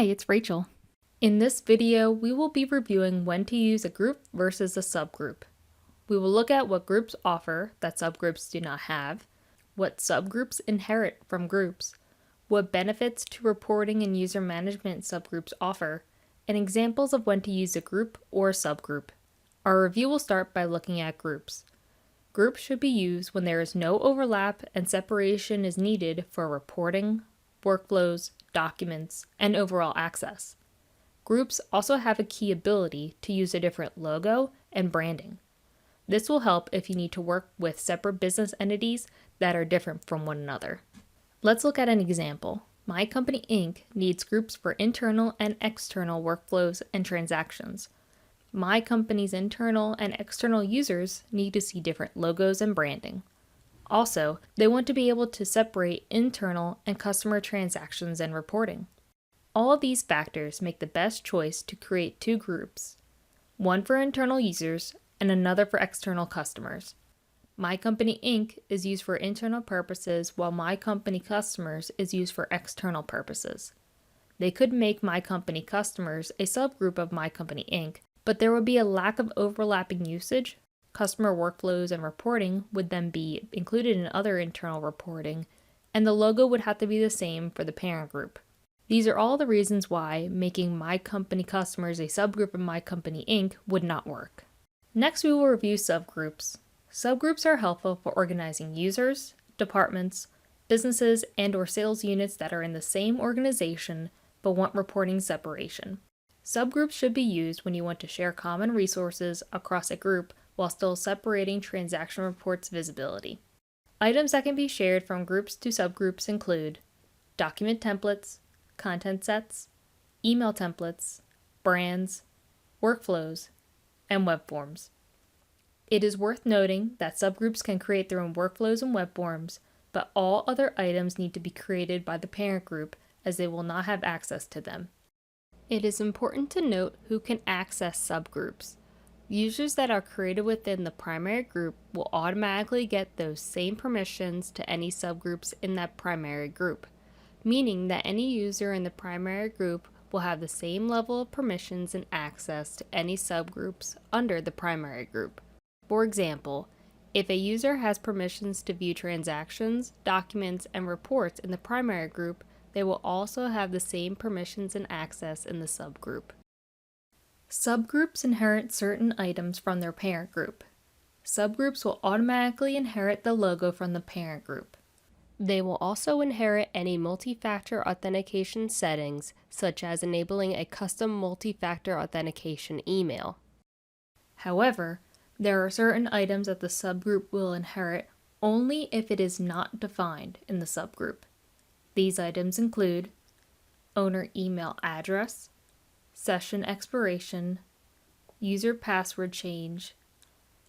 Hi, it's Rachel. In this video, we will be reviewing when to use a group versus a subgroup. We will look at what groups offer that subgroups do not have, what subgroups inherit from groups, what benefits to reporting and user management subgroups offer, and examples of when to use a group or a subgroup. Our review will start by looking at groups. Groups should be used when there is no overlap and separation is needed for reporting, workflows, documents, and overall access. Groups also have a key ability to use a different logo and branding. This will help if you need to work with separate business entities that are different from one another. Let's look at an example. My Company Inc. needs groups for internal and external workflows and transactions. My company's internal and external users need to see different logos and branding. Also, they want to be able to separate internal and customer transactions and reporting. All of these factors make the best choice to create two groups, one for internal users and another for external customers. My Company Inc. is used for internal purposes while My Company Customers is used for external purposes. They could make My Company Customers a subgroup of My Company Inc., but there would be a lack of overlapping usage. Customer workflows and reporting would then be included in other internal reporting, and the logo would have to be the same for the parent group. These are all the reasons why making My Company Customers a subgroup of My Company Inc. would not work. Next, we will review subgroups. Subgroups are helpful for organizing users, departments, businesses, and/or sales units that are in the same organization but want reporting separation. Subgroups should be used when you want to share common resources across a group while still separating transaction reports visibility. Items that can be shared from groups to subgroups include document templates, content sets, email templates, brands, workflows, and web forms. It is worth noting that subgroups can create their own workflows and web forms, but all other items need to be created by the parent group as they will not have access to them. It is important to note who can access subgroups. Users that are created within the primary group will automatically get those same permissions to any subgroups in that primary group, meaning that any user in the primary group will have the same level of permissions and access to any subgroups under the primary group. For example, if a user has permissions to view transactions, documents, and reports in the primary group, they will also have the same permissions and access in the subgroup. Subgroups inherit certain items from their parent group. Subgroups will automatically inherit the logo from the parent group. They will also inherit any multi-factor authentication settings, such as enabling a custom multi-factor authentication email. However, there are certain items that the subgroup will inherit only if it is not defined in the subgroup. These items include owner email address, session expiration, user password change,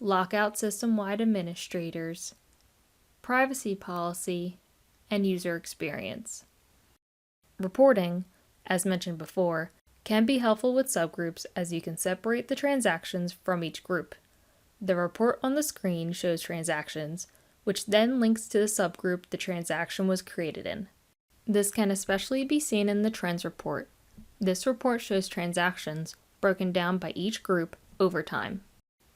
lockout system-wide administrators, privacy policy, and user experience. Reporting, as mentioned before, can be helpful with subgroups as you can separate the transactions from each group. The report on the screen shows transactions, which then links to the subgroup the transaction was created in. This can especially be seen in the Trends report. This report shows transactions broken down by each group over time.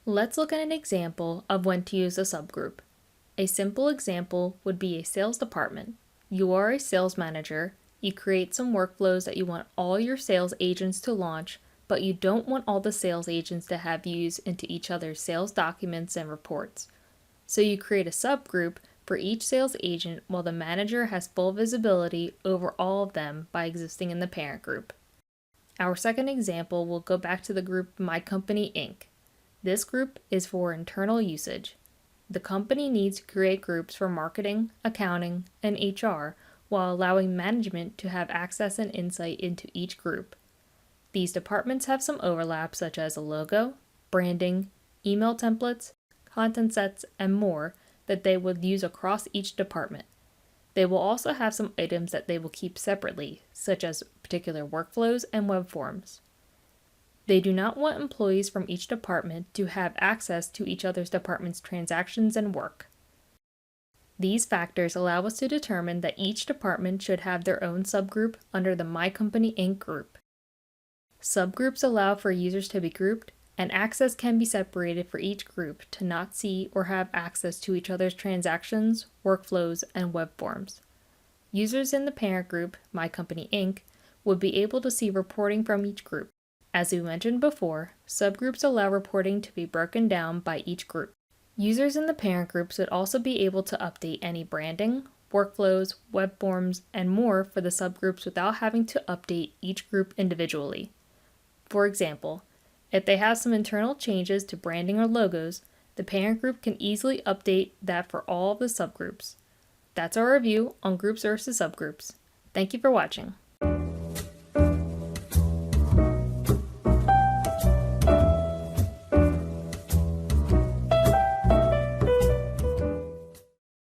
Let's look at an example of when to use a subgroup. A simple example would be a sales department. You are a sales manager, you create some workflows that you want all your sales agents to launch, but you don't want all the sales agents to have views into each other's sales documents and reports. So you create a subgroup for each sales agent while the manager has full visibility over all of them by existing in the parent group. Our second example will go back to the group My Company Inc. This group is for internal usage. The company needs to create groups for marketing, accounting, and HR while allowing management to have access and insight into each group. These departments have some overlap such as a logo, branding, email templates, content sets, and more that they would use across each department. They will also have some items that they will keep separately, such as particular workflows and web forms. They do not want employees from each department to have access to each other's department's transactions and work. These factors allow us to determine that each department should have their own subgroup under the My Company Inc. group. Subgroups allow for users to be grouped, and access can be separated for each group to not see or have access to each other's transactions, workflows, and web forms. Users in the parent group, My Company Inc., would be able to see reporting from each group. As we mentioned before, subgroups allow reporting to be broken down by each group. Users in the parent groups would also be able to update any branding, workflows, web forms, and more for the subgroups without having to update each group individually. For example, if they have some internal changes to branding or logos, the parent group can easily update that for all of the subgroups. That's our review on groups versus subgroups. Thank you for watching.